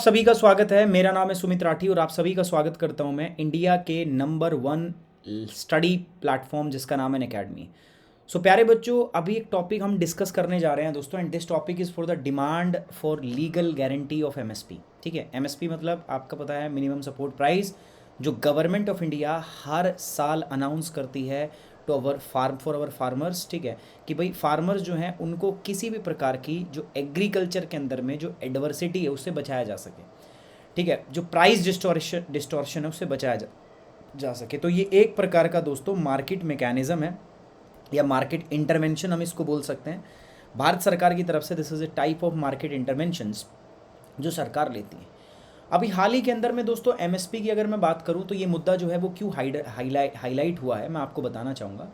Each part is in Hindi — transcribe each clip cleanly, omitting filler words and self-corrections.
सभी का स्वागत है। मेरा नाम है सुमित राठी और आप सभी का स्वागत करता हूं मैं इंडिया के नंबर 1 स्टडी प्लेटफॉर्म जिसका नाम है अकेडमी। सो प्यारे बच्चों, अभी एक टॉपिक हम डिस्कस करने जा रहे हैं दोस्तों, and this topic is for the demand for legal guarantee of MSP. ठीक है, एमएसपी मतलब आपका पता है मिनिमम सपोर्ट प्राइस, जो गवर्नमेंट ऑफ इंडिया हर साल अनाउंस करती है to our for our farmers. ठीक है, कि भाई फार्मर्स जो हैं उनको किसी भी प्रकार की जो एग्रीकल्चर के अंदर में जो एडवर्सिटी है उससे बचाया जा सके। ठीक है, जो प्राइस डिस्टॉर्शन है उससे बचाया जा सके। तो ये एक प्रकार का दोस्तों मार्केट मैकेनिज्म है या मार्केट इंटरवेंशन हम इसको बोल सकते हैं। भारत सरकार की तरफ से this is a type of market interventions जो सरकार लेती है। अभी हाल ही के अंदर में दोस्तों एमएसपी की अगर मैं बात करूं तो ये मुद्दा जो है वो क्यों हाईलाइट हुआ है, मैं आपको बताना चाहूँगा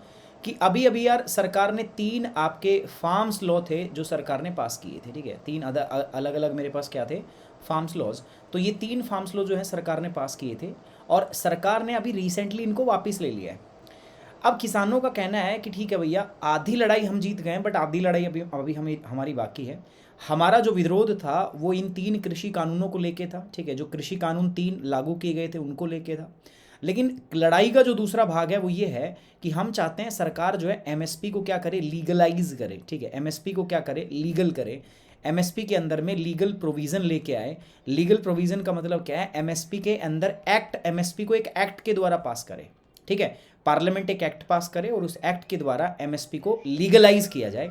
कि अभी अभी यार सरकार ने 3 आपके फार्म्स लॉ थे जो सरकार ने पास किए थे। ठीक है, 3 अलग अलग मेरे पास क्या थे, फार्म्स लॉज। तो ये 3 फार्म्स लॉ जो है सरकार ने पास किए थे और सरकार ने अभी रिसेंटली इनको वापस ले लिया है। अब किसानों का कहना है कि ठीक है भैया, आधी लड़ाई हम जीत गए बट आधी लड़ाई अभी अभी हमें हमारी बाकी है। हमारा जो विरोध था वो इन 3 कृषि कानूनों को लेके था। ठीक है, जो कृषि कानून 3 लागू किए गए थे उनको लेके था। लेकिन लड़ाई का जो दूसरा भाग है वो ये है कि हम चाहते हैं सरकार जो है एमएसपी को क्या करे, लीगलाइज करे। ठीक है, एमएसपी को क्या करे, लीगल करे। एमएसपी के अंदर में लीगल प्रोविज़न लेके आए। लीगल प्रोविज़न का मतलब क्या है, एमएसपी के अंदर एक्ट, एमएसपी को एक एक्ट के द्वारा पास करे। ठीक है, पार्लियामेंट एक एक्ट पास करे और उस एक्ट के द्वारा एमएसपी को लीगलाइज किया जाए।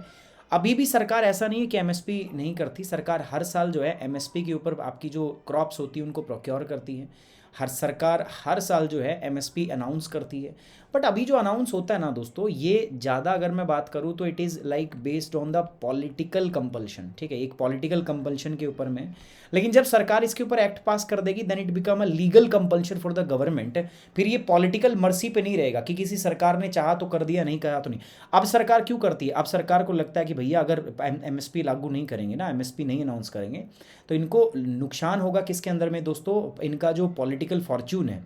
अभी भी सरकार ऐसा नहीं है कि एमएसपी नहीं करती, सरकार हर साल जो है एमएसपी के ऊपर आपकी जो क्रॉप्स होती है उनको प्रोक्योर करती है। हर सरकार हर साल जो है एमएसपी अनाउंस करती है। बट अभी जो अनाउंस होता है ना दोस्तों, ये ज़्यादा अगर मैं बात करूँ तो it is like based on the political compulsion. ठीक है, एक पॉलिटिकल कंपल्शन के ऊपर में। लेकिन जब सरकार इसके ऊपर एक्ट पास कर देगी then it become a legal compulsion for the government. फिर ये पॉलिटिकल मर्सी पे नहीं रहेगा कि किसी सरकार ने चाहा तो कर दिया, नहीं कहा तो नहीं। अब सरकार क्यों करती है, अब सरकार को लगता है कि भैया अगर एमएसपी लागू नहीं करेंगे ना, एमएसपी नहीं अनाउंस करेंगे तो इनको नुकसान होगा किसके अंदर में दोस्तों, इनका जो पॉलिटिकल फॉर्च्यून है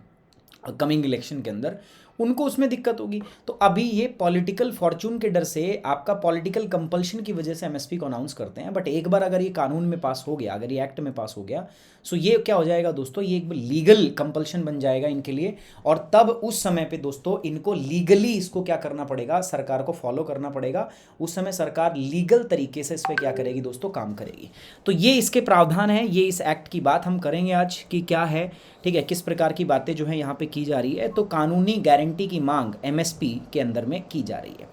कमिंग इलेक्शन के अंदर, उनको उसमें दिक्कत होगी। तो अभी ये पॉलिटिकल फॉर्च्यून के डर से, आपका पॉलिटिकल कंपल्शन की वजह से एमएसपी को अनाउंस करते हैं। बट एक बार अगर ये कानून में पास हो गया, अगर ये एक्ट में पास हो गया, सो ये क्या हो जाएगा दोस्तों, ये एक लीगल कंपल्शन बन जाएगा इनके लिए। और तब उस समय पे दोस्तों इनको लीगली इसको क्या करना पड़ेगा, सरकार को फॉलो करना पड़ेगा। उस समय सरकार लीगल तरीके से इस पर क्या करेगी दोस्तों, काम करेगी। तो ये इसके प्रावधान है, ये इस एक्ट की बात हम करेंगे आज कि क्या है। ठीक है, किस प्रकार की बातें जो है यहाँ पे की जा रही है। तो कानूनी गारंटी की मांग एमएसपी के अंदर में की जा रही है।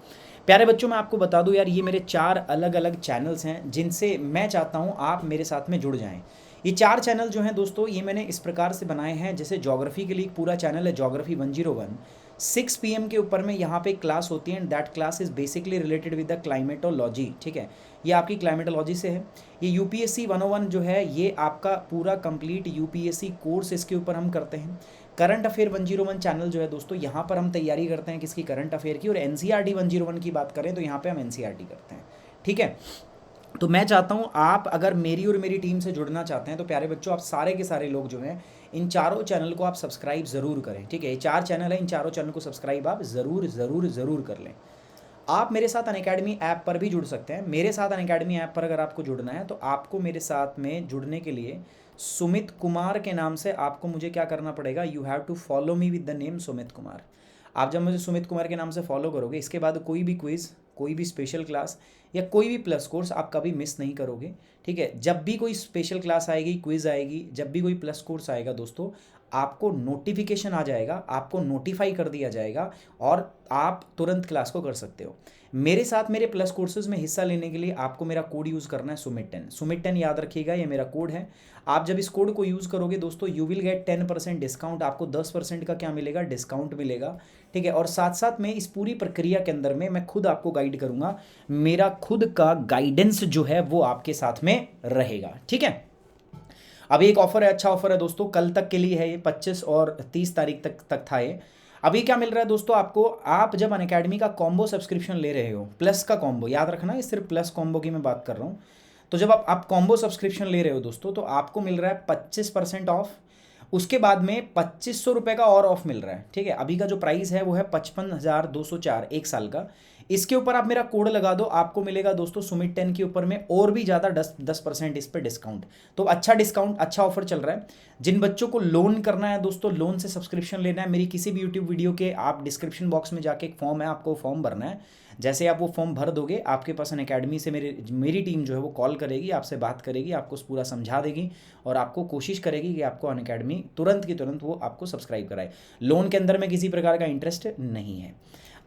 प्यारे बच्चों, मैं आपको बता दूं यार, ये मेरे 4 अलग अलग चैनल्स हैं जिनसे मैं चाहता हूँ आप मेरे साथ में जुड़ जाएं। ये 4 चैनल जो हैं दोस्तों, ये मैंने इस प्रकार से बनाए हैं। जैसे ज्योग्राफी के लिए एक पूरा चैनल है, ज्योग्राफी 101। 6 PM के ऊपर में यहाँ पे क्लास होती है and that class is basically related with the climatology. ठीक है, ये आपकी क्लाइमेटोलॉजी से है। ये यूपीएससी 101 जो है ये आपका पूरा कंप्लीट यूपीएससी कोर्स इसके ऊपर हम करते हैं। करंट अफेयर 101 चैनल जो है दोस्तों, यहाँ पर हम तैयारी करते हैं किसकी, करंट अफेयर की। और एनसीईआरटी 101 की बात करें तो यहाँ पे हम एनसीईआरटी करते हैं। ठीक है, तो मैं चाहता हूँ आप अगर मेरी और मेरी टीम से जुड़ना चाहते हैं तो प्यारे बच्चों, आप सारे के सारे लोग जो हैं इन चारों चैनल को आप सब्सक्राइब ज़रूर करें। ठीक है, ये 4 चैनल है, इन चारों चैनल को सब्सक्राइब आप ज़रूर ज़रूर ज़रूर कर लें। आप मेरे साथ अनअकैडमी ऐप पर भी जुड़ सकते हैं। मेरे साथ अनअकैडमी ऐप पर अगर आपको जुड़ना है तो आपको मेरे साथ में जुड़ने के लिए सुमित कुमार के नाम से आपको मुझे क्या करना पड़ेगा, you have to follow me with the name Sumit Kumar. आप जब मुझे सुमित कुमार के नाम से फॉलो करोगे, इसके बाद कोई भी क्विज़, कोई भी स्पेशल क्लास या कोई भी प्लस कोर्स आप कभी मिस नहीं करोगे। ठीक है, जब भी कोई स्पेशल क्लास आएगी, क्विज़ आएगी, जब भी कोई प्लस कोर्स आएगा दोस्तों, आपको नोटिफिकेशन आ जाएगा, आपको नोटिफाई कर दिया जाएगा और आप तुरंत क्लास को कर सकते हो। मेरे साथ मेरे प्लस कोर्सेज में हिस्सा लेने के लिए आपको मेरा कोड यूज़ करना है सुमित10। सुमित10 याद रखिएगा, ये मेरा कोड है। आप जब इस कोड को यूज़ करोगे दोस्तों, यू विल गेट 10% डिस्काउंट। आपको 10% का क्या मिलेगा, डिस्काउंट मिलेगा। ठीक है, और साथ साथ में इस पूरी प्रक्रिया के अंदर में मैं खुद आपको गाइड करूँगा। मेरा खुद का गाइडेंस जो है वो आपके साथ में रहेगा। ठीक है, अभी एक ऑफर है, अच्छा ऑफर है दोस्तों, कल तक के लिए है ये, 25 और 30 तारीख तक था ये। अभी क्या मिल रहा है दोस्तों आपको, आप जब अनअकैडमी का कॉम्बो सब्सक्रिप्शन ले रहे हो, प्लस का कॉम्बो, याद रखना ये सिर्फ प्लस कॉम्बो की मैं बात कर रहा हूँ। तो जब आप कॉम्बो सब्सक्रिप्शन ले रहे हो दोस्तों, तो आपको मिल रहा है 25% ऑफ। उसके बाद में 2500 रुपये का और ऑफ मिल रहा है। ठीक है, अभी का जो प्राइस है वो है 55,204 एक साल का। इसके ऊपर आप मेरा कोड लगा दो, आपको मिलेगा दोस्तों सुमित 10 के ऊपर में और भी ज़्यादा 10% इस पर डिस्काउंट। तो अच्छा डिस्काउंट, अच्छा ऑफर चल रहा है। जिन बच्चों को लोन करना है दोस्तों, लोन से सब्सक्रिप्शन लेना है, मेरी किसी भी यूट्यूब वीडियो के आप डिस्क्रिप्शन बॉक्स में जाके एक फॉर्म है, आपको फॉर्म भरना है। जैसे आप वो फॉर्म भर दोगे, आपके पास अन अकेडमी से मेरी टीम जो है वो कॉल करेगी, आपसे बात करेगी, आपको पूरा समझा देगी और आपको कोशिश करेगी कि आपको अन अकेडमी तुरंत की तुरंत वो आपको सब्सक्राइब कराए। लोन के अंदर में किसी प्रकार का इंटरेस्ट नहीं है।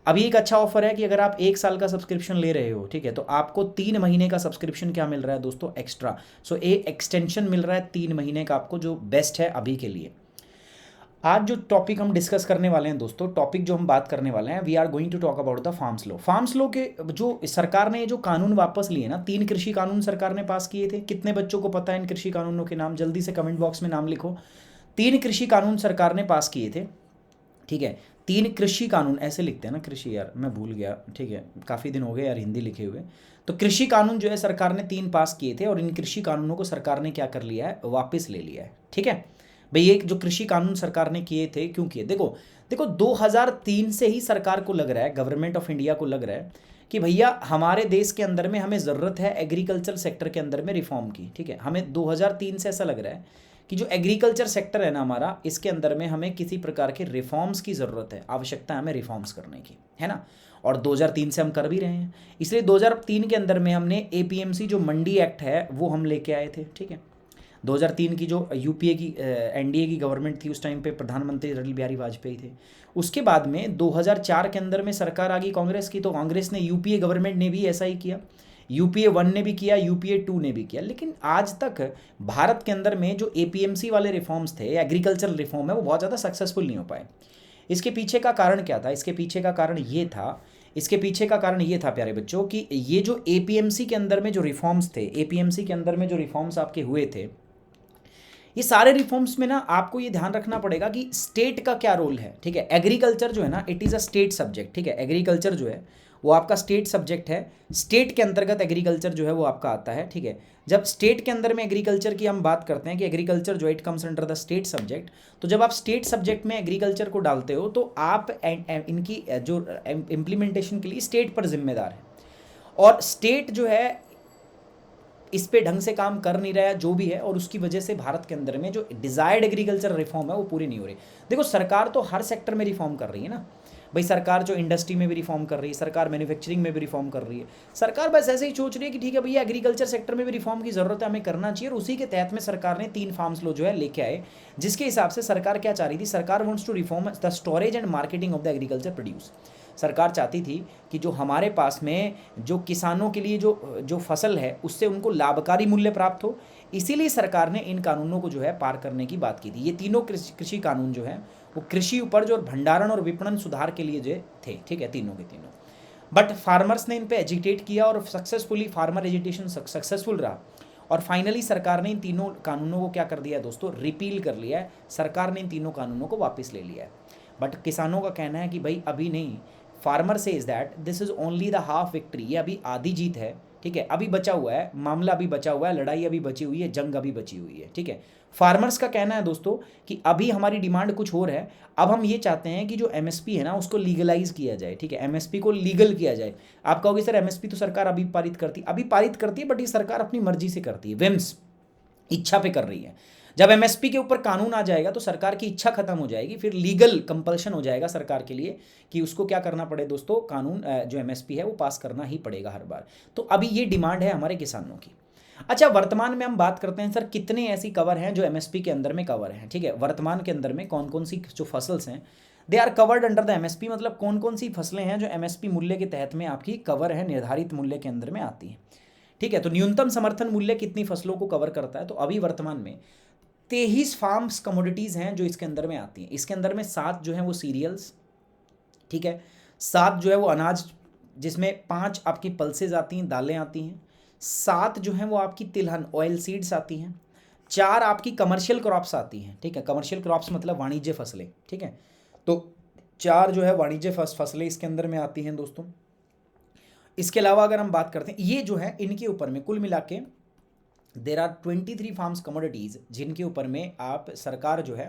अभी एक अच्छा ऑफर है कि अगर आप 1 साल का सब्सक्रिप्शन ले रहे हो, ठीक है, तो आपको 3 महीने का सब्सक्रिप्शन क्या मिल रहा है दोस्तों, एक्स्ट्रा। सो एक्सटेंशन मिल रहा है 3 महीने का आपको, जो बेस्ट है अभी के लिए। आज जो टॉपिक हम डिस्कस करने वाले हैं दोस्तों, टॉपिक जो हम बात करने वाले हैं, we are going to talk about the farms law. Farms law के जो सरकार ने जो कानून वापस लिए ना, 3 कृषि कानून सरकार ने पास किए थे। कितने बच्चों को पता है इन कृषि कानूनों के नाम? जल्दी से कमेंट बॉक्स में नाम लिखो। 3 कृषि कानून सरकार ने पास किए थे, ठीक है। 3 कृषि कानून ऐसे लिखते हैं ना, कृषि, यार मैं भूल गया, ठीक है, काफ़ी दिन हो गए यार हिंदी लिखे हुए। तो कृषि कानून जो है सरकार ने 3 पास किए थे और इन कृषि कानूनों को सरकार ने क्या कर लिया है, वापस ले लिया है, ठीक है भाई। ये जो कृषि कानून सरकार ने किए थे, क्यों किए? देखो देखो 2003 से ही सरकार को लग रहा है, गवर्नमेंट ऑफ इंडिया को लग रहा है कि भैया हमारे देश के अंदर में हमें ज़रूरत है एग्रीकल्चर सेक्टर के अंदर में रिफॉर्म की, ठीक है। हमें 2003 से ऐसा लग रहा है कि जो एग्रीकल्चर सेक्टर है ना हमारा, इसके अंदर में हमें किसी प्रकार के रिफॉर्म्स की ज़रूरत है, आवश्यकता है हमें रिफॉर्म्स करने की, है ना। और 2003 से हम कर भी रहे हैं। इसलिए 2003 के अंदर में हमने एपीएमसी जो मंडी एक्ट है वो हम लेके आए थे, ठीक है। 2003 की जो यूपीए की एनडीए की गवर्नमेंट थी, उस टाइम पे प्रधानमंत्री अटल बिहारी वाजपेयी थे। उसके बाद में 2004 के अंदर में सरकार आ गई कांग्रेस की, तो कांग्रेस ने, यूपीए गवर्नमेंट ने भी ऐसा ही किया। यूपीए 1 ने भी किया, यूपीए 2 ने भी किया। लेकिन आज तक भारत के अंदर में जो एपीएमसी वाले रिफॉर्म्स थे, एग्रीकल्चरल रिफॉर्म है, वो बहुत ज़्यादा सक्सेसफुल नहीं हो पाए। इसके पीछे का कारण क्या था? इसके पीछे का कारण ये था प्यारे बच्चों कि ये जो एपीएमसी के अंदर में जो रिफॉर्म्स थे, एपीएमसी के अंदर में जो रिफॉर्म्स आपके हुए थे, ये सारे रिफॉर्म्स में ना आपको ये ध्यान रखना पड़ेगा कि स्टेट का क्या रोल है, ठीक है। एग्रीकल्चर जो है ना, it is a state subject, ठीक है। एग्रीकल्चर जो है वो आपका स्टेट सब्जेक्ट है। स्टेट के अंतर्गत एग्रीकल्चर जो है वो आपका आता है, ठीक है। जब स्टेट के अंदर में एग्रीकल्चर की हम बात करते हैं कि एग्रीकल्चर जो it comes under the state subject, तो जब आप स्टेट सब्जेक्ट में एग्रीकल्चर को डालते हो तो आप इनकी जो इम्प्लीमेंटेशन के लिए स्टेट पर जिम्मेदार है। और स्टेट जो है इस पे ढंग से काम कर नहीं रहा है, जो भी है, और उसकी वजह से भारत के अंदर में जो डिजायर्ड एग्रीकल्चर रिफॉर्म है वो पूरी नहीं हो रही। देखो सरकार तो हर सेक्टर में रिफॉर्म कर रही है ना भाई। सरकार जो इंडस्ट्री में भी रिफॉर्म कर रही है, सरकार मैन्युफैक्चरिंग में भी रिफॉर्म कर रही है। सरकार बस ऐसे ही सोच रही है कि ठीक है भैया एग्रीकल्चर सेक्टर में भी रिफॉर्म की जरूरत है, हमें करना चाहिए। और उसी के तहत में सरकार ने 3 फार्म्स लॉ जो है लेके आए, जिसके हिसाब से सरकार क्या चाह रही थी, सरकार wants to reform the storage and marketing of the agriculture produce. सरकार चाहती थी कि जो हमारे पास में जो किसानों के लिए जो फसल है उससे उनको लाभकारी मूल्य प्राप्त हो, इसीलिए सरकार ने इन कानूनों को जो है पार करने की बात की थी। ये तीनों कृषि कानून जो है वो कृषि उपज और भंडारण और विपणन सुधार के लिए जो थे, ठीक है, तीनों के तीनों। बट फार्मर्स ने इन पे एजिटेट किया और सक्सेसफुली फार्मर एजिटेशन सक्सेसफुल रहा। और फाइनली सरकार ने इन तीनों कानूनों को क्या कर दिया है दोस्तों, रिपील कर लिया है। सरकार ने इन तीनों कानूनों को वापस ले लिया है। बट किसानों का कहना है कि भाई अभी नहीं, farmer says that this is only the half victory, ये अभी आधी जीत है, ठीक है। अभी बचा हुआ है मामला, अभी बचा हुआ है, लड़ाई अभी बची हुई है, जंग अभी बची हुई है, ठीक है। फार्मर्स का कहना है दोस्तों कि अभी हमारी डिमांड कुछ और है। अब हम ये चाहते हैं कि जो एमएसपी है ना उसको लीगलाइज किया जाए, ठीक है, एमएसपी को लीगल किया जाए। आप कहोगे सर एमएसपी तो सरकार अभी पारित करती है, बट ये सरकार अपनी मर्जी से करती है, विम्स, इच्छा पे कर रही है। जब एमएसपी के ऊपर कानून आ जाएगा तो सरकार की इच्छा खत्म हो जाएगी, फिर लीगल कंपल्शन हो जाएगा सरकार के लिए कि उसको क्या करना पड़े दोस्तों, कानून जो एमएसपी है वो पास करना ही पड़ेगा हर बार। तो अभी ये डिमांड है हमारे किसानों की। अच्छा, वर्तमान में हम बात करते हैं सर कितने ऐसी कवर हैं जो एमएसपी के अंदर में कवर हैं, ठीक है। वर्तमान के अंदर में कौन कौन सी जो फसल्स हैं they are covered under the MSP, मतलब कौन कौन सी फसलें हैं जो एमएसपी मूल्य के तहत में आपकी कवर है, निर्धारित मूल्य के अंदर में आती हैं, ठीक है। तो न्यूनतम समर्थन मूल्य कितनी फसलों को कवर करता है, तो अभी वर्तमान में 23 फार्म्स कमोडिटीज़ हैं जो इसके अंदर में आती हैं। इसके अंदर में 7 जो हैं वो सीरियल्स, ठीक है, 7 जो है वो अनाज, जिसमें 5 आपकी पल्सेज आती हैं, दालें आती हैं, 7 जो हैं वो आपकी तिलहन ऑयल सीड्स आती हैं, 4 आपकी कमर्शियल क्रॉप्स आती हैं, ठीक है। कमर्शियल क्रॉप्स मतलब वाणिज्य फसलें, ठीक है। तो 4 जो है वाणिज्य फसलें इसके अंदर में आती हैं दोस्तों। इसके अलावा अगर हम बात करते हैं, ये जो है इनके ऊपर में कुल मिला के देर आर 23 फार्म्स कमोडिटीज़ जिनके ऊपर में आप सरकार जो है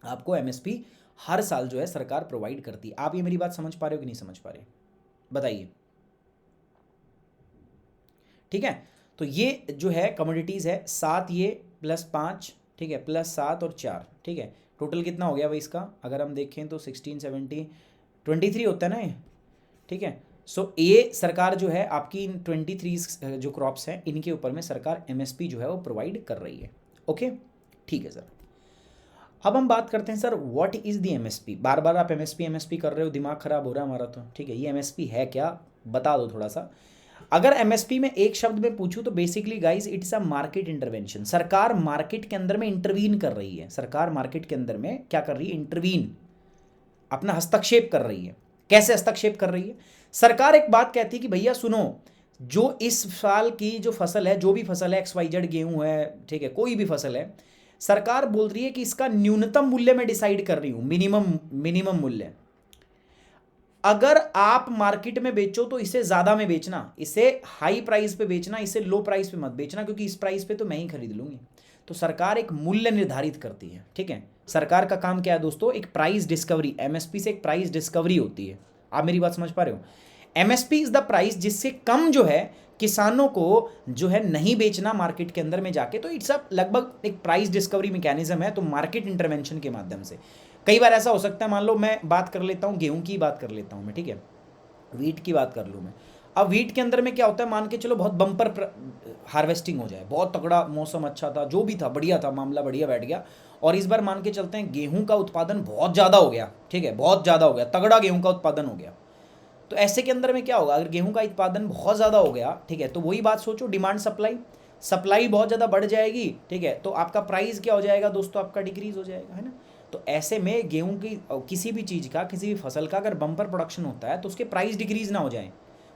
आपको एमएसपी हर साल जो है सरकार प्रोवाइड करती है। आप ये मेरी बात समझ पा रहे हो कि नहीं समझ पा रहे? बताइए, ठीक है। तो ये जो है कमोडिटीज़ है 7 ये +5, ठीक है, +7 और 4, ठीक है, टोटल कितना हो गया भाई इसका, अगर हम देखें तो 16 17 23 होता है ना ये, ठीक है। सो ये सरकार जो है आपकी इन 23 जो क्रॉप्स हैं इनके ऊपर में सरकार एमएसपी जो है वो प्रोवाइड कर रही है। ओके, ठीक है सर। अब हम बात करते हैं sir what is the MSP. बार बार आप एमएसपी एमएसपी कर रहे हो, दिमाग खराब हो रहा है हमारा तो, ठीक है। ये एमएसपी है क्या, बता दो थोड़ा सा। अगर एमएसपी में एक शब्द में पूछूं तो basically guys it's a market intervention. सरकार मार्केट के अंदर में इंटरवीन कर रही है। सरकार मार्केट के अंदर में क्या कर रही है, इंटरवीन, अपना हस्तक्षेप कर रही है। कैसे हस्तक्षेप कर रही है, सरकार एक बात कहती है कि भैया सुनो, जो इस साल की जो फसल है, जो भी फसल है, XYZ गेहूं है, ठीक है, कोई भी फसल है, सरकार बोल रही है कि इसका न्यूनतम मूल्य मैं डिसाइड कर रही हूं, मिनिमम मूल्य। अगर आप मार्केट में बेचो तो इसे ज़्यादा में बेचना, इसे हाई प्राइस पे बेचना, इसे लो प्राइस पे मत बेचना, क्योंकि इस प्राइस पे तो मैं ही खरीद लूँगी। तो सरकार एक मूल्य निर्धारित करती है, ठीक है। सरकार का काम क्या है दोस्तों, एक प्राइस डिस्कवरी, एमएसपी से एक प्राइस डिस्कवरी होती है। आप मेरी बात समझ पा रहे हो। एमएसपी इज़ द प्राइस जिससे कम जो है किसानों को जो है नहीं बेचना मार्केट के अंदर में जाके। तो इट्स अ लगभग एक प्राइस डिस्कवरी मैकेनिज्म है, तो मार्केट इंटरवेंशन के माध्यम से। कई बार ऐसा हो सकता है, मान लो मैं बात कर लेता हूँ गेहूं की बात कर लेता हूँ मैं, ठीक है, वीट की बात कर लूँ मैं। अब वीट के अंदर में क्या होता है, मान के चलो बहुत बम्पर हार्वेस्टिंग हो जाए, बहुत तगड़ा मौसम अच्छा था, जो भी था बढ़िया था, मामला बढ़िया बैठ गया, और इस बार मान के चलते हैं गेहूं का उत्पादन बहुत ज़्यादा हो गया, ठीक है, बहुत ज़्यादा हो गया, तगड़ा गेहूं का उत्पादन हो गया। तो ऐसे के अंदर में क्या होगा, अगर गेहूं का उत्पादन बहुत ज़्यादा हो गया, ठीक है, तो वही बात सोचो, डिमांड सप्लाई, सप्लाई बहुत ज़्यादा बढ़ जाएगी, ठीक है, तो आपका प्राइस क्या हो जाएगा दोस्तों, आपका डिक्रीज हो जाएगा, है ना। तो ऐसे में गेहूं की किसी भी चीज़ का, किसी भी फसल का अगर बम्पर प्रोडक्शन होता है तो उसके प्राइस डिक्रीज ना हो जाए,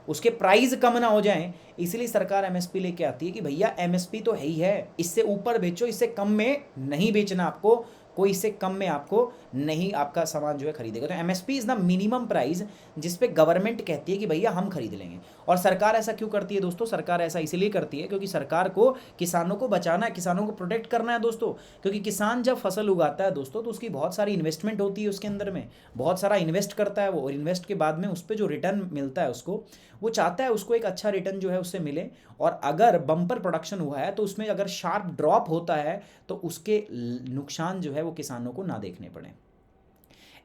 उसके प्राइस कम ना हो जाएं, इसलिए सरकार एमएसपी लेके आती है कि भैया एमएसपी तो है ही है, इससे ऊपर बेचो, इससे कम में नहीं बेचना आपको, कोई इससे कम में आपको नहीं आपका सामान जो है खरीदेगा। तो MSP is the minimum price जिस पे गवर्नमेंट कहती है कि भैया हम खरीद लेंगे। और सरकार ऐसा क्यों करती है दोस्तों, सरकार ऐसा इसलिए करती है क्योंकि सरकार को किसानों को बचाना है, किसानों को प्रोटेक्ट करना है दोस्तों। क्योंकि किसान जब फसल उगाता है दोस्तों तो उसकी बहुत सारी इन्वेस्टमेंट होती है, उसके अंदर में बहुत सारा इन्वेस्ट करता है वो, और इन्वेस्ट के बाद में उस पर जो रिटर्न मिलता है उसको, वो चाहता है उसको एक अच्छा रिटर्न जो है उससे मिले। और अगर बम्पर प्रोडक्शन हुआ है तो उसमें अगर शार्प ड्रॉप होता है तो उसके नुकसान जो है वो किसानों को ना देखने पड़े।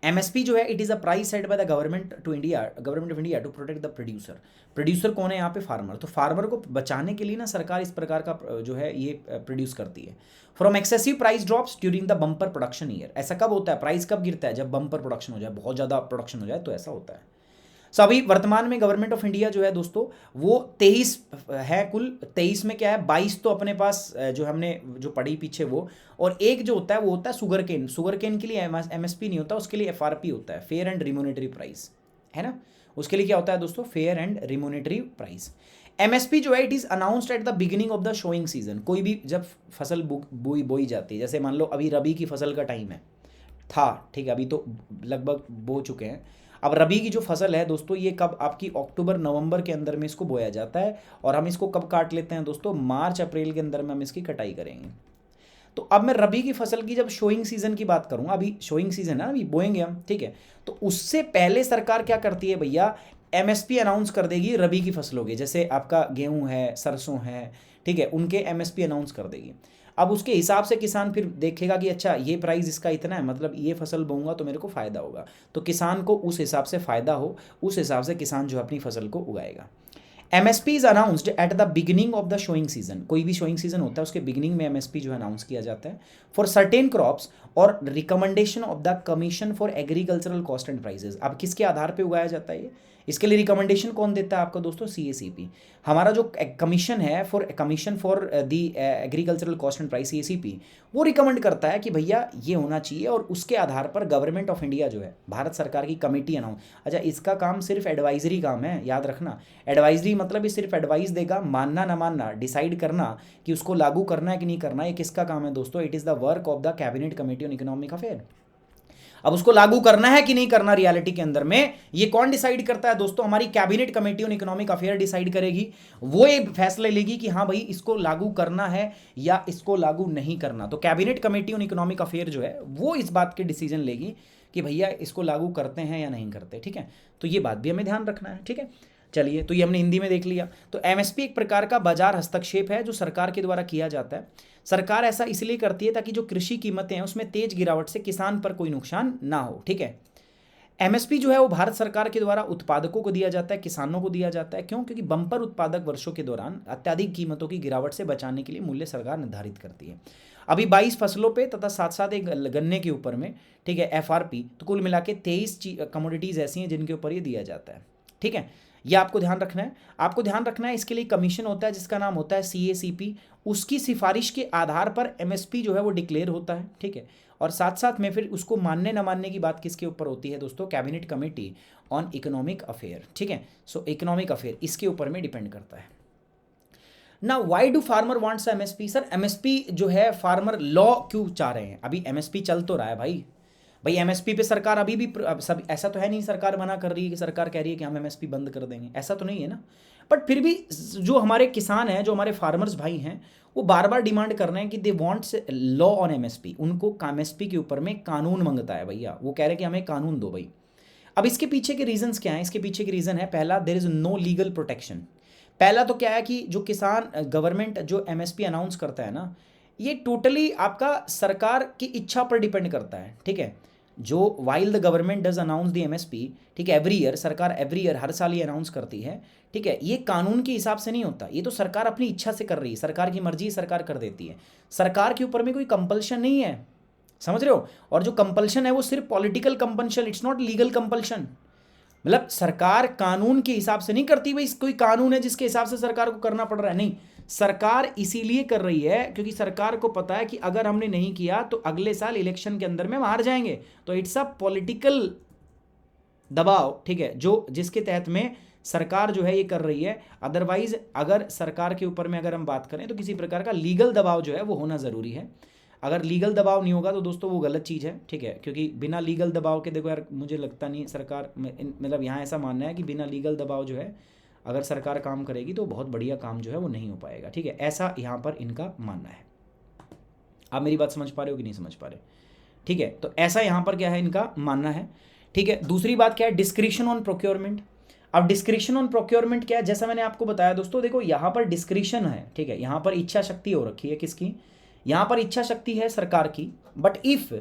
एमएसपी जो है it is a price set by the government of India to protect the producer. Producer कौन है यहाँ पे, फार्मर। तो फार्मर को बचाने के लिए ना सरकार इस प्रकार का जो है ये प्रोड्यूस करती है। From excessive price drops during the bumper production year. ऐसा कब होता है, प्राइस कब गिरता है, जब बम्पर प्रोडक्शन हो जाए, बहुत ज़्यादा प्रोडक्शन हो जाए, तो ऐसा होता है। सो अभी वर्तमान में गवर्नमेंट ऑफ इंडिया जो है दोस्तों वो 23 है, कुल 23 में क्या है, 22 तो अपने पास जो हमने जो पढ़ी पीछे वो, और एक जो होता है वो होता है शुगर केन। शुगर केन के लिए एमएसपी नहीं होता, उसके लिए एफआरपी होता है, फेयर एंड रिम्यूनरेटरी प्राइस, है ना। उसके लिए क्या होता है दोस्तों, फेयर एंड रिम्यूनरेटरी प्राइस। एमएसपी जो है it is announced at the beginning of the sowing season. कोई भी जब फसल बोई जाती है, जैसे मान लो अभी रबी की फसल का टाइम है था, ठीक है, अभी तो लगभग बो चुके हैं। अब रबी की जो फसल है दोस्तों ये कब, आपकी अक्टूबर नवंबर के अंदर में इसको बोया जाता है, और हम इसको कब काट लेते हैं दोस्तों, मार्च अप्रैल के अंदर में हम इसकी कटाई करेंगे। तो अब मैं रबी की फसल की जब शोइंग सीजन की बात करूँगा, अभी शोइंग सीजन है, अभी बोएंगे हम, ठीक है, तो उससे पहले सरकार क्या करती है भैया, एमएसपी अनाउंस कर देगी रबी की फसलों के, जैसे आपका गेहूँ है, सरसों है, ठीक है, उनके एमएसपी अनाउंस कर देगी। अब उसके हिसाब से किसान फिर देखेगा कि अच्छा ये प्राइस इसका इतना है, मतलब ये फसल बोऊंगा तो मेरे को फ़ायदा होगा, तो किसान को उस हिसाब से फ़ायदा हो, उस हिसाब से किसान जो अपनी फसल को उगाएगा। MSP is announced at the beginning of the sowing season. कोई भी शोइंग सीजन होता है उसके बिगिनिंग में एमएसपी जो है अनाउंस किया जाता है फॉर सर्टेन क्रॉप्स और recommendation of the commission for agricultural cost and prices. अब किसके आधार पे उगाया जाता है ये, इसके लिए रिकमेंडेशन कौन देता है आपका दोस्तों, CACP। हमारा जो कमीशन है commission for the agricultural cost and price, CACP, वो रिकमेंड करता है कि भैया ये होना चाहिए, और उसके आधार पर गवर्नमेंट ऑफ इंडिया जो है, भारत सरकार की कमेटी अनाउंस। अच्छा, इसका काम सिर्फ एडवाइजरी काम है, याद रखना। एडवाइजरी मतलब ये सिर्फ एडवाइस देगा, मानना ना मानना, डिसाइड करना कि उसको लागू करना है कि नहीं करना, ये किसका काम है दोस्तों, it is the work of the cabinet committee on economic affair. अब उसको लागू करना है कि नहीं करना रियलिटी के अंदर में, ये कौन डिसाइड करता है दोस्तों? हमारी cabinet committee on economic affair decide करेगी। वो एक फैसला लेगी कि हाँ भाई इसको लागू करना है या इसको लागू नहीं करना। तो cabinet committee on economic affair जो है वो इस बात के डिसीजन लेगी कि भैया इसको लागू करते हैं या नहीं करते, ठीक है। तो ये बात भी हमें ध्यान रखना है, ठीक है। चलिए, तो ये हमने हिंदी में देख लिया। तो एमएसपी एक प्रकार का बाजार हस्तक्षेप है जो सरकार के द्वारा किया जाता है। सरकार ऐसा इसलिए करती है ताकि जो कृषि कीमतें हैं उसमें तेज गिरावट से किसान पर कोई नुकसान ना हो, ठीक है। एमएसपी जो है वो भारत सरकार के द्वारा उत्पादकों को दिया जाता है, किसानों को दिया जाता है। क्यों? क्योंकि बम्पर उत्पादक वर्षों के दौरान अत्यधिक कीमतों की गिरावट से बचाने के लिए मूल्य सरकार निर्धारित करती है। अभी 22 फसलों पे तथा साथ साथ एक गन्ने के ऊपर में, ठीक है, एफआरपी, तो कुल मिला के 23 कमोडिटीज़ ऐसी हैं जिनके ऊपर ये दिया जाता है, ठीक है। ये आपको ध्यान रखना है। आपको ध्यान रखना है इसके लिए कमीशन होता है जिसका नाम होता है सीएसीपी। उसकी सिफारिश के आधार पर एमएसपी जो है वो डिक्लेयर होता है, ठीक है। और साथ साथ में फिर उसको मानने न मानने की बात किसके ऊपर होती है दोस्तों? Cabinet committee on economic affair, ठीक है। सो इकोनॉमिक अफेयर इसके ऊपर में डिपेंड करता है ना। Why do farmer wants MSP? Sir MSP जो है फार्मर लॉ क्यों चाह रहे हैं? अभी एमएसपी चल तो रहा है भाई एमएसपी पे सरकार अभी भी सब, ऐसा तो है नहीं सरकार मना कर रही है कि सरकार कह रही है कि हम एमएसपी बंद कर देंगे, ऐसा तो नहीं है ना। बट फिर भी जो हमारे किसान हैं, जो हमारे फार्मर्स भाई हैं, वो बार बार डिमांड कर रहे हैं कि दे वांट्स लॉ ऑन एमएसपी। उनको एमएसपी के ऊपर में कानून मांगता है भैया, वो कह रहे हैं कि हमें कानून दो भाई। अब इसके पीछे के रीजंस क्या हैं? इसके पीछे के रीजन है, पहला, there is no legal protection. पहला तो क्या है कि जो किसान गवर्नमेंट जो एमएसपी अनाउंस करता है ना, ये टोटली आपका सरकार की इच्छा पर डिपेंड करता है, ठीक है। जो while the government does announce the MSP, ठीक है, एवरी ईयर, सरकार एवरी ईयर हर साल ये अनाउंस करती है, ठीक है। ये कानून के हिसाब से नहीं होता, ये तो सरकार अपनी इच्छा से कर रही है, सरकार की मर्जी सरकार कर देती है। सरकार के ऊपर में कोई कंपल्शन नहीं है, समझ रहे हो। और जो कंपल्शन है वो सिर्फ political compulsion, it's not legal compulsion. मतलब सरकार कानून के हिसाब से नहीं करती भाई कोई कानून है जिसके हिसाब से सरकार को करना पड़ रहा है, नहीं। सरकार इसीलिए कर रही है क्योंकि सरकार को पता है कि अगर हमने नहीं किया तो अगले साल इलेक्शन के अंदर में हार जाएंगे। तो इट्स अ पॉलिटिकल दबाव, ठीक है, जो जिसके तहत में सरकार जो है ये कर रही है। अदरवाइज अगर सरकार के ऊपर में अगर हम बात करें तो किसी प्रकार का लीगल दबाव जो है वो होना ज़रूरी है। अगर लीगल दबाव नहीं होगा तो दोस्तों वो गलत चीज़ है, ठीक है। क्योंकि बिना लीगल दबाव के, देखो यार, मुझे लगता नहीं सरकार मतलब यहाँ ऐसा मानना है कि बिना लीगल दबाव जो है अगर सरकार काम करेगी तो बहुत बढ़िया काम जो है वो नहीं हो पाएगा, ठीक है। ऐसा यहाँ पर इनका मानना है। आप मेरी बात समझ पा रहे हो कि नहीं समझ पा रहे? ठीक है, तो ऐसा यहाँ पर क्या है इनका मानना है, ठीक है। दूसरी बात क्या है? Discretion on procurement. अब डिस्क्रिशन ऑन प्रोक्योरमेंट क्या है? जैसा मैंने आपको बताया दोस्तों, देखो यहाँ पर डिस्क्रिशन है, ठीक है। यहाँ पर इच्छा शक्ति हो रखी है किसकी? यहाँ पर इच्छा शक्ति है सरकार की। But if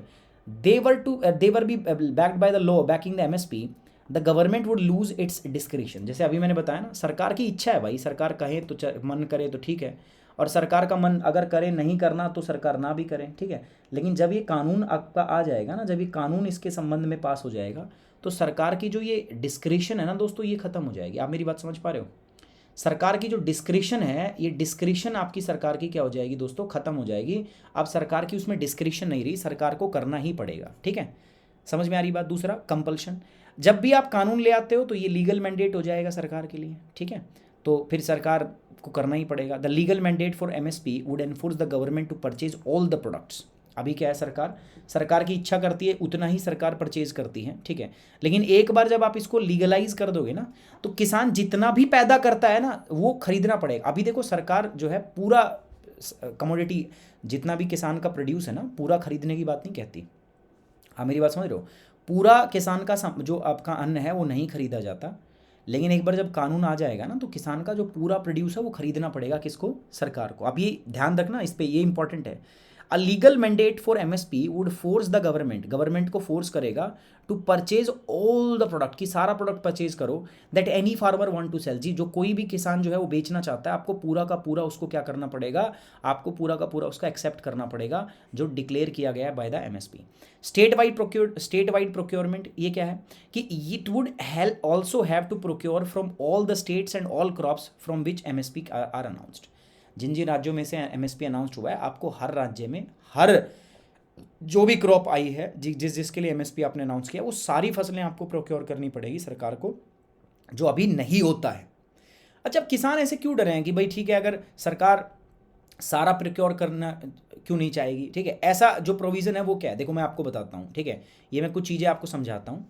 they were B backed by the law banking the MSP, the government would lose its discretion. जैसे अभी मैंने बताया ना, सरकार की इच्छा है भाई, सरकार कहे तो मन करे तो ठीक है, और सरकार का मन अगर करे नहीं करना तो सरकार ना भी करे, ठीक है। लेकिन जब ये कानून आपका आ जाएगा ना, जब ये कानून इसके संबंध में पास हो जाएगा तो सरकार की जो ये डिस्क्रिशन है ना दोस्तों, ये खत्म हो जाएगी। आप मेरी बात समझ पा रहे हो? सरकार की जो डिस्क्रिशन है, ये डिस्क्रिशन आपकी सरकार की क्या हो जाएगी दोस्तों? खत्म हो जाएगी। अब सरकार की उसमें डिस्क्रिशन नहीं रही, सरकार को करना ही पड़ेगा, ठीक है। समझ में आ रही बात? दूसरा, कंपल्शन। जब भी आप कानून ले आते हो तो ये लीगल मैंडेट हो जाएगा सरकार के लिए, ठीक है। तो फिर सरकार को करना ही पड़ेगा। The legal mandate for MSP would enforce the government to purchase all the products. अभी क्या है, सरकार की इच्छा करती है उतना ही सरकार परचेज करती है, ठीक है। लेकिन एक बार जब आप इसको लीगलाइज कर दोगे ना, तो किसान जितना भी पैदा करता है ना वो खरीदना पड़ेगा। अभी देखो सरकार जो है पूरा कमोडिटी जितना भी किसान का प्रोड्यूस है ना, पूरा खरीदने की बात नहीं कहती। आप मेरी बात समझ रहे हो? पूरा किसान का जो आपका अन्न है वो नहीं खरीदा जाता। लेकिन एक बार जब कानून आ जाएगा ना, तो किसान का जो पूरा प्रोड्यूस है वो खरीदना पड़ेगा किसको? सरकार को। अब ये ध्यान रखना, इस पे ये इंपॉर्टेंट है। A legal mandate for MSP would force the government को फोर्स करेगा to purchase all the product, की सारा प्रोडक्ट परचेज करो that any farmer want to sell. जी, जो कोई भी किसान जो है वो बेचना चाहता है, आपको पूरा का पूरा उसको क्या करना पड़ेगा? आपको पूरा का पूरा उसका एक्सेप्ट करना पड़ेगा जो डिक्लेयर किया गया है by the MSP. State wide procurement, ये क्या है कि it would help also have to procure from all the states and all crops from which MSP are announced. जिन जिन राज्यों में से एमएसपी अनाउंस्ड हुआ है, आपको हर राज्य में हर जो भी क्रॉप आई है, जिसके लिए एमएसपी आपने अनाउंस किया, वो सारी फसलें आपको प्रोक्योर करनी पड़ेगी सरकार को, जो अभी नहीं होता है। अच्छा, अब किसान ऐसे क्यों डरे हैं कि भाई ठीक है, अगर सरकार सारा प्रोक्योर करना क्यों नहीं चाहेगी, ठीक है। ऐसा जो प्रोविजन है वो क्या है, देखो मैं आपको बताता हूँ, ठीक है। ये मैं कुछ चीज़ें आपको समझाता हूँ।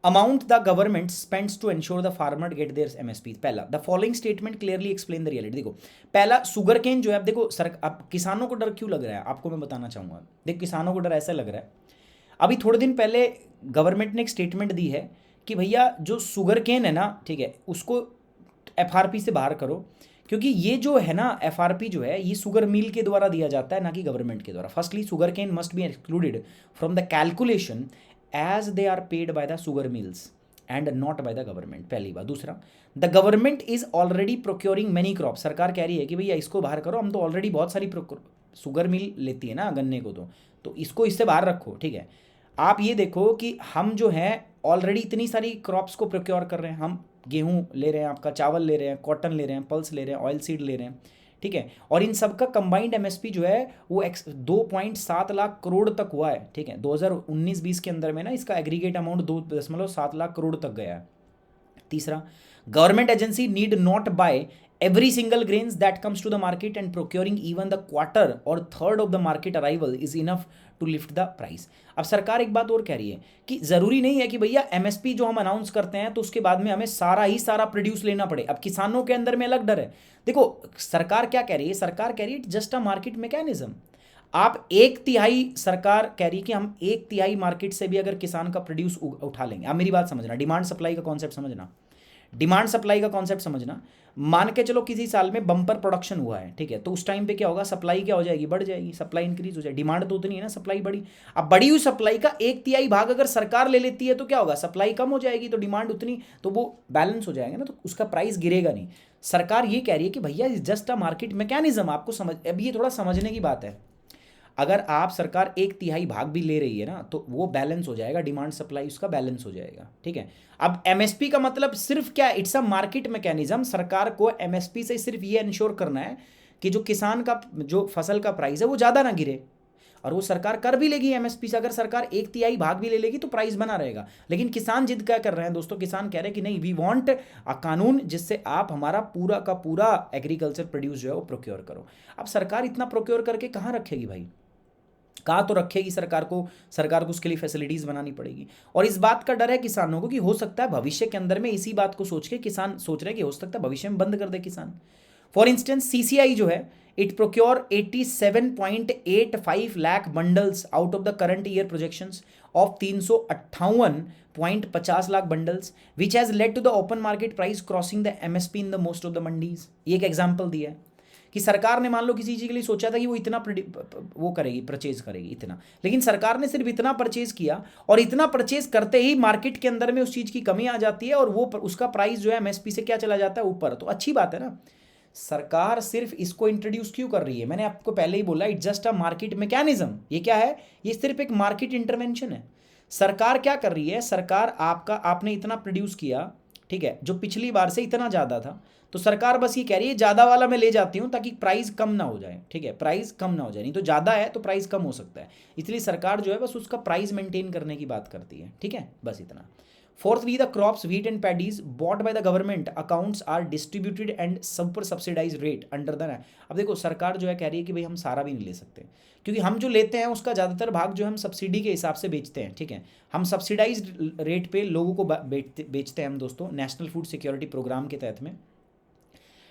Amount the government spends to ensure the farmer get their MSP. पहला, the following statement clearly explain the reality. देखो पहला, शुगर केन जो है, अब देखो सर, अब किसानों को डर क्यों लग रहा है आपको मैं बताना चाहूँगा। देखो किसानों को डर ऐसा लग रहा है, अभी थोड़े दिन पहले गवर्नमेंट ने एक स्टेटमेंट दी है कि भैया जो शुगर केन है ना, ठीक है, उसको एफआरपी से बाहर करो, क्योंकि ये जो है ना एफआरपी जो है ये शुगर मिल के द्वारा दिया जाता है, ना कि गवर्नमेंट के द्वारा। Firstly sugar cane must be excluded from the calculation as they are paid by the sugar mills and not by the government, पहली बात। दूसरा, the government is already procuring many crop. सरकार कह रही है कि भैया इसको बाहर करो, हम तो ऑलरेडी बहुत सारी शुगर मिल लेती है ना गन्ने को, तो इसको इससे बाहर रखो, ठीक है। आप ये देखो कि हम जो है ऑलरेडी इतनी सारी क्रॉप्स को प्रोक्योर कर रहे हैं, हम गेहूं ले रहे हैं, आपका चावल ले रहे हैं, कॉटन ले रहे हैं, पल्स ले रहे हैं, ऑयल सीड ले रहे हैं, ठीक है। और इन सब का कंबाइंड एमएसपी जो है वो 2.7 लाख करोड़ तक हुआ है, ठीक है। 2019-20 के अंदर में ना इसका एग्रीगेट अमाउंट 2.7 लाख करोड़ तक गया है। तीसरा, government agency need not buy every single grains that comes to the market and procuring even the quarter or third of the market arrival is enough to lift the price। अब सरकार एक बात और कह रही है कि जरूरी नहीं है कि भैया एमएसपी जो हम अनाउंस करते हैं तो उसके बाद में हमें सारा ही सारा प्रोड्यूस लेना पड़े। अब किसानों के अंदर में अलग डर है। देखो सरकार क्या कह रही है, सरकार कह रही है जस्ट अ मार्केट मैकेनिज्म। आप 1/3 सरकार कह रही है कि हम 1/3 मार्केट से भी अगर किसान का प्रोड्यूस उठा लेंगे। आप मेरी बात समझना, डिमांड सप्लाई का कॉन्सेप्ट समझना, डिमांड सप्लाई का कॉन्सेप्ट समझना। मान के चलो किसी साल में बम्पर प्रोडक्शन हुआ है, ठीक है, तो उस टाइम पे क्या होगा, सप्लाई क्या हो जाएगी, बढ़ जाएगी, सप्लाई इंक्रीज हो जाएगी। डिमांड तो उतनी है ना, सप्लाई बढ़ी। अब बढ़ी हुई सप्लाई का 1/3 भाग अगर सरकार ले लेती है तो क्या होगा, सप्लाई कम हो जाएगी, तो डिमांड उतनी, तो वो बैलेंस हो जाएगा ना, तो उसका प्राइस गिरेगा नहीं। सरकार ये कह रही है कि भैया जस्ट अ मार्केट मैकेनिज्म। आपको समझ, अब ये थोड़ा समझने की बात है। अगर आप सरकार 1/3 भाग भी ले रही है ना तो वो बैलेंस हो जाएगा, डिमांड सप्लाई उसका बैलेंस हो जाएगा, ठीक है। अब एमएसपी का मतलब सिर्फ क्या, इट्स अ मार्केट मैकेनिज्म। सरकार को एमएसपी से सिर्फ ये इंश्योर करना है कि जो किसान का जो फसल का प्राइस है वो ज़्यादा ना गिरे, और वो सरकार कर भी लेगी एमएसपी से। अगर सरकार 1/3 भाग भी ले लेगी तो प्राइस बना रहेगा। लेकिन किसान जिद क्या कर रहे हैं दोस्तों, किसान कह रहे हैं कि नहीं, वी वांट अ कानून जिससे आप हमारा पूरा का पूरा एग्रीकल्चर प्रोड्यूस जो है वो प्रोक्योर करो। अब सरकार इतना प्रोक्योर करके कहाँ रखेगी भाई, कहाँ तो रखेगी। सरकार को उसके लिए फैसिलिटीज़ बनानी पड़ेगी। और इस बात का डर है किसानों को कि हो सकता है भविष्य के अंदर में, इसी बात को सोच के किसान सोच रहे हैं कि हो सकता है भविष्य में बंद कर दे किसान। फॉर इंस्टेंस सीसीआई जो है, it procure 87.85 lakh bundles out of the current year projections of 358.50 lakh bundles, which has led to the open market price crossing the MSP in the most of the mandis. ये एक एग्जाम्पल दिया है कि सरकार ने मान लो किसी चीज़ के लिए सोचा था कि वो इतना वो करेगी, परचेज करेगी इतना, लेकिन सरकार ने सिर्फ इतना परचेज किया, और इतना परचेज करते ही मार्केट के अंदर में उस चीज़ की कमी आ जाती है, और वो उसका प्राइस जो है एमएसपी से क्या चला जाता है, ऊपर। तो अच्छी बात है ना, सरकार सिर्फ इसको इंट्रोड्यूस क्यों कर रही है। मैंने आपको पहले ही बोला, it just a market mechanism. ये क्या है, ये सिर्फ एक मार्केट इंटरवेंशन है। सरकार क्या कर रही है, सरकार आपने इतना प्रोड्यूस किया, ठीक है, जो पिछली बार से इतना ज़्यादा था, तो सरकार बस ये कह रही है ज़्यादा वाला मैं ले जाती हूँ ताकि प्राइस कम ना हो जाए, ठीक है, प्राइस कम ना हो जाए, नहीं तो ज़्यादा है तो प्राइस कम हो सकता है, इसलिए सरकार जो है बस उसका प्राइस मेंटेन करने की बात करती है, ठीक है, बस इतना। Fourthly, the crops wheat and paddies bought by the government accounts are distributed and super subsidize rate under the. अब देखो सरकार जो है कह रही है कि भाई हम सारा भी नहीं ले सकते, क्योंकि हम जो लेते हैं उसका ज़्यादातर भाग जो हम सब्सिडी के हिसाब से बेचते हैं, ठीक है, हम सब्सिडाइज रेट पे लोगों को बेचते हैं हम दोस्तों, नेशनल फूड सिक्योरिटी प्रोग्राम के तहत में,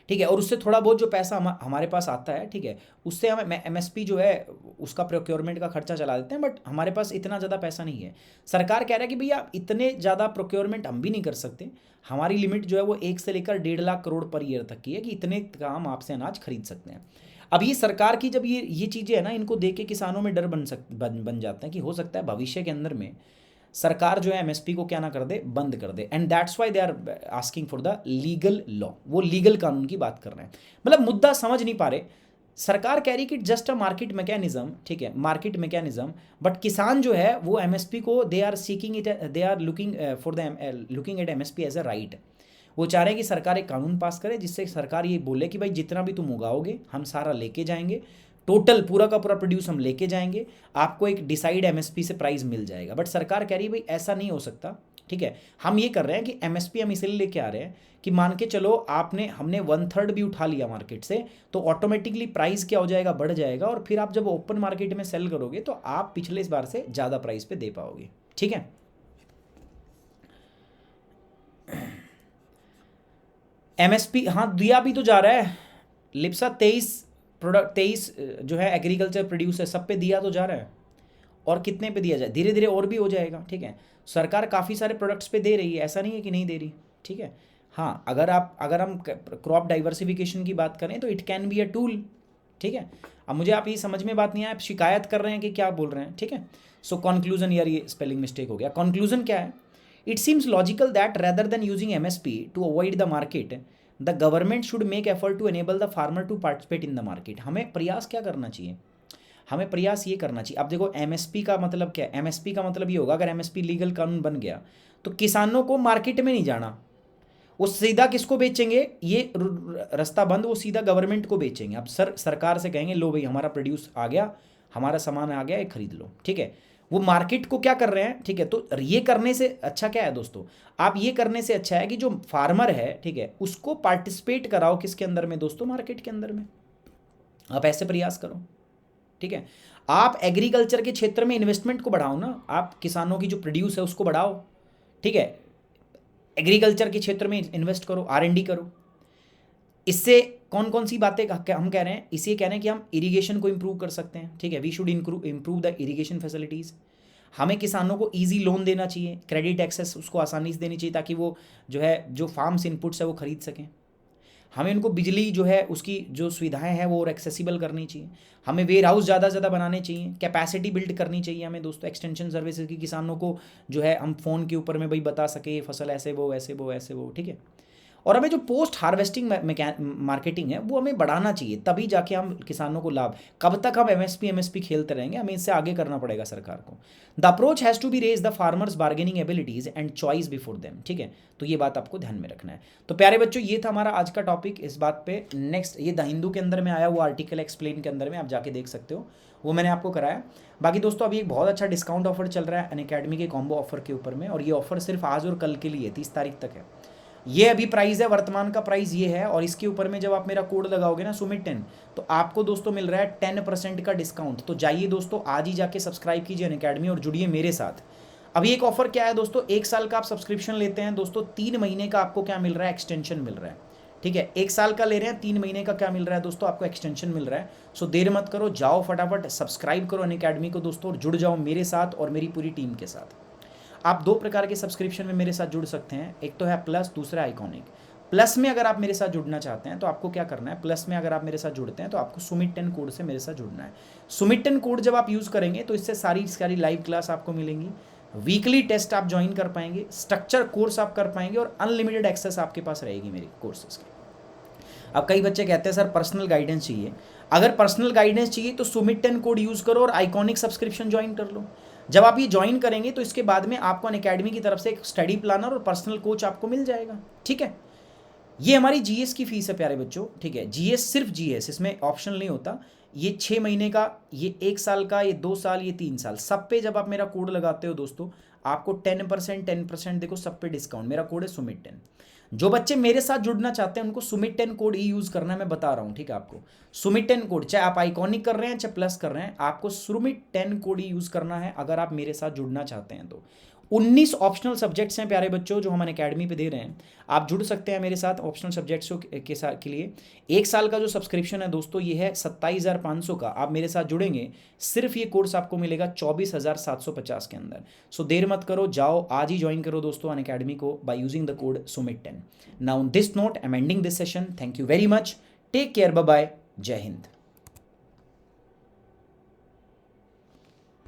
ठीक है। और उससे थोड़ा बहुत जो पैसा हमारे पास आता है, ठीक है, उससे हम एमएसपी जो है उसका प्रोक्योरमेंट का खर्चा चला देते हैं, बट हमारे पास इतना ज़्यादा पैसा नहीं है। सरकार कह रहा है कि भैया इतने ज़्यादा प्रोक्योरमेंट हम भी नहीं कर सकते, हमारी लिमिट जो है वो 1 से लेकर 1.5 लाख करोड़ पर ईयर तक की है कि इतने का हम आपसे अनाज खरीद सकते हैं। अब ये सरकार की जब ये चीज़ें है ना, इनको देख के किसानों में डर बन जाते हैं कि हो सकता है भविष्य के अंदर में सरकार जो है एमएसपी को क्या ना कर दे, बंद कर दे। And that's why they are asking for the legal law. वो लीगल कानून की बात कर रहे हैं। मतलब मुद्दा समझ नहीं पा रहे। सरकार कह रही कि जस्ट अ मार्केट मैकेनिज्म, ठीक है, मार्केट मैकेनिज्म, बट किसान जो है वो एमएसपी को they are seeking it, they are looking for the looking at MSP as a right. वो चाह रहे हैं कि सरकार एक कानून पास करे जिससे सरकार ये बोले कि भाई जितना भी तुम उगाओगे हम सारा लेके जाएंगे, टोटल पूरा का पूरा प्रोड्यूस हम लेके जाएंगे, आपको एक डिसाइड एमएसपी से प्राइस मिल जाएगा। बट सरकार कह रही है भाई ऐसा नहीं हो सकता, ठीक है। हम ये कर रहे हैं कि एमएसपी हम इसलिए लेके आ रहे हैं कि मान के चलो हमने 1/3 भी उठा लिया मार्केट से, तो ऑटोमेटिकली प्राइस क्या हो जाएगा, बढ़ जाएगा, और फिर आप जब ओपन मार्केट में सेल करोगे तो आप पिछले इस बार से ज़्यादा प्राइस पे दे पाओगे, ठीक है। एमएसपी हाँ दिया भी तो जा रहा है, लिप्सा 23 जो है एग्रीकल्चर प्रोड्यूस है, सब पे दिया तो जा रहा है, और कितने पे दिया जाए, धीरे धीरे और भी हो जाएगा, ठीक है। सरकार काफ़ी सारे प्रोडक्ट्स पे दे रही है, ऐसा नहीं है कि नहीं दे रही, ठीक है। हाँ अगर हम क्रॉप डाइवर्सिफिकेशन की बात करें तो it can be a tool, ठीक है। अब मुझे आप ये समझ में बात नहीं आया, आप शिकायत कर रहे हैं कि क्या बोल रहे हैं, ठीक है। सो कंक्लूजन, यार ये स्पेलिंग मिस्टेक हो गया, कंक्लूजन क्या है, it seems logical that rather than using MSP to avoid the market the government should make effort to enable the farmer to participate in the market. हमें प्रयास क्या करना चाहिए, हमें प्रयास ये करना चाहिए। अब देखो एमएसपी का मतलब क्या है, एमएसपी का मतलब ये होगा अगर एमएसपी लीगल कानून बन गया तो किसानों को मार्केट में नहीं जाना, वो सीधा किसको बेचेंगे, ये रास्ता बंद, वो सीधा गवर्नमेंट को बेचेंगे। अब सरकार से कहेंगे लो भाई हमारा प्रोड्यूस आ गया, हमारा सामान आ गया, ये खरीद लो, ठीक है। वो मार्केट को क्या कर रहे हैं, ठीक है। तो ये करने से अच्छा क्या है दोस्तों, आप ये करने से अच्छा है कि जो फार्मर है, ठीक है, उसको पार्टिसिपेट कराओ किसके अंदर में दोस्तों, मार्केट के अंदर में। आप ऐसे प्रयास करो, ठीक है। आप एग्रीकल्चर के क्षेत्र में इन्वेस्टमेंट को बढ़ाओ ना, आप किसानों की जो प्रोड्यूस है उसको बढ़ाओ, ठीक है। एग्रीकल्चर के क्षेत्र में इन्वेस्ट करो, R&D करो। इससे कौन कौन सी बातें हम कह रहे हैं, इसे कह रहे हैं कि हम इरिगेशन को इंप्रूव कर सकते हैं, ठीक है। We should improve the irrigation facilities. हमें किसानों को इजी लोन देना चाहिए, क्रेडिट एक्सेस उसको आसानी से देनी चाहिए ताकि वो जो है जो फार्म्स इनपुट्स है वो खरीद सकें। हमें उनको बिजली जो है उसकी जो सुविधाएं हैं वो और एक्सेसिबल करनी चाहिए। हमें वेयर हाउस ज़्यादा से ज़्यादा बनाने चाहिए, कैपेसिटी बिल्ड करनी चाहिए हमें दोस्तों, एक्सटेंशन सर्विसेज की, किसानों को जो है हम फ़ोन के ऊपर में भाई बता सके फसल ऐसे वो ऐसे वो ऐसे वो, ठीक है। और हमें जो पोस्ट हार्वेस्टिंग मार्केटिंग है वो हमें बढ़ाना चाहिए, तभी जाके हम किसानों को लाभ। कब तक हम एमएसपी खेलते रहेंगे, हमें इससे आगे करना पड़ेगा सरकार को। The approach has to be raise the farmers bargaining abilities and choice before them, ठीक है। तो ये बात आपको ध्यान में रखना है। तो प्यारे बच्चों ये था हमारा आज का टॉपिक इस बात पे। नेक्स्ट ये द हिंदू के अंदर में आया वो आर्टिकल एक्सप्लेन के अंदर में आप जाके देख सकते हो, वो मैंने आपको कराया। बाकी दोस्तों अभी एक बहुत अच्छा डिस्काउंट ऑफर चल रहा है अनअकैडमी के कॉम्बो ऑफर के ऊपर में, और ये ऑफर सिर्फ आज और कल के लिए 30 तारीख तक है। ये अभी प्राइस है, वर्तमान का प्राइस ये है, और इसके ऊपर में जब आप मेरा कोड लगाओगे ना सुमित10, तो आपको दोस्तों मिल रहा है 10% का डिस्काउंट। तो जाइए दोस्तों आज ही जाके सब्सक्राइब कीजिए अनअकैडमी और जुड़िए मेरे साथ। अभी एक ऑफर क्या है दोस्तों, 1 साल का आप सब्सक्रिप्शन लेते हैं दोस्तों, 3 महीने का आपको क्या मिल रहा है, एक्सटेंशन मिल रहा है, ठीक है। 1 साल का ले रहे हैं, 3 महीने का क्या मिल रहा है दोस्तों, आपको एक्सटेंशन मिल रहा है। सो देर मत करो, जाओ फटाफट सब्सक्राइब करो अनअकैडमी को दोस्तों, और जुड़ जाओ मेरे साथ और मेरी पूरी टीम के साथ। आप 2 प्रकार के सब्सक्रिप्शन में मेरे साथ जुड़ सकते हैं, एक तो है प्लस, दूसरा आइकॉनिक। प्लस में अगर आप मेरे साथ जुड़ना चाहते हैं तो आपको क्या करना है, प्लस में अगर आप मेरे साथ जुड़ते हैं तो आपको सुमित10 कोड से मेरे साथ जुड़ना है। सुमित10 कोड जब आप यूज़ करेंगे तो इससे सारी लाइव क्लास आपको मिलेंगी, वीकली टेस्ट आप ज्वाइन कर पाएंगे, स्ट्रक्चर कोर्स आप कर पाएंगे, और अनलिमिटेड एक्सेस आपके पास रहेगी मेरी कोर्सेज की। अब कई बच्चे कहते हैं सर पर्सनल गाइडेंस चाहिए। अगर पर्सनल गाइडेंस चाहिए तो सुमित10 कोड यूज़ करो और आइकॉनिक सब्सक्रिप्शन ज्वाइन कर लो। जब आप ये ज्वाइन करेंगे तो इसके बाद में आपको अनअकैडमी की तरफ से एक स्टडी प्लानर और पर्सनल कोच आपको मिल जाएगा, ठीक है। ये हमारी जीएस की फीस है प्यारे बच्चों, ठीक है। जीएस सिर्फ जीएस, इसमें ऑप्शनल नहीं होता। ये 6 महीने का, ये 1 साल का, ये 2 साल, ये 3 साल, सब पे जब आप मेरा कोड लगाते हो दोस्तों आपको 10% देखो सब पे डिस्काउंट। मेरा कोड है सुमित10। जो बच्चे मेरे साथ जुड़ना चाहते हैं उनको सुमित10 कोड ही यूज़ करना है, मैं बता रहा हूँ, ठीक है। आपको सुमित10 कोड, चाहे आप आइकॉनिक कर रहे हैं चाहे प्लस कर रहे हैं, आपको सुमित10 कोड ही यूज़ करना है अगर आप मेरे साथ जुड़ना चाहते हैं तो। 19 ऑप्शनल सब्जेक्ट्स हैं प्यारे बच्चों जो हम अनअकैडमी पे दे रहे हैं, आप जुड़ सकते हैं मेरे साथ ऑप्शनल सब्जेक्ट्स के लिए। 1 साल का जो सब्सक्रिप्शन है दोस्तों ये है 27,500 का, आप मेरे साथ जुड़ेंगे सिर्फ ये कोर्स आपको मिलेगा 24,750 के अंदर। सो देर मत करो, जाओ आज ही ज्वाइन करो दोस्तों अनअकैडमी को बाय यूजिंग द कोड सुमित10। Now on this note I am ending this session, thank you very much, take care, bye bye, जय हिंद।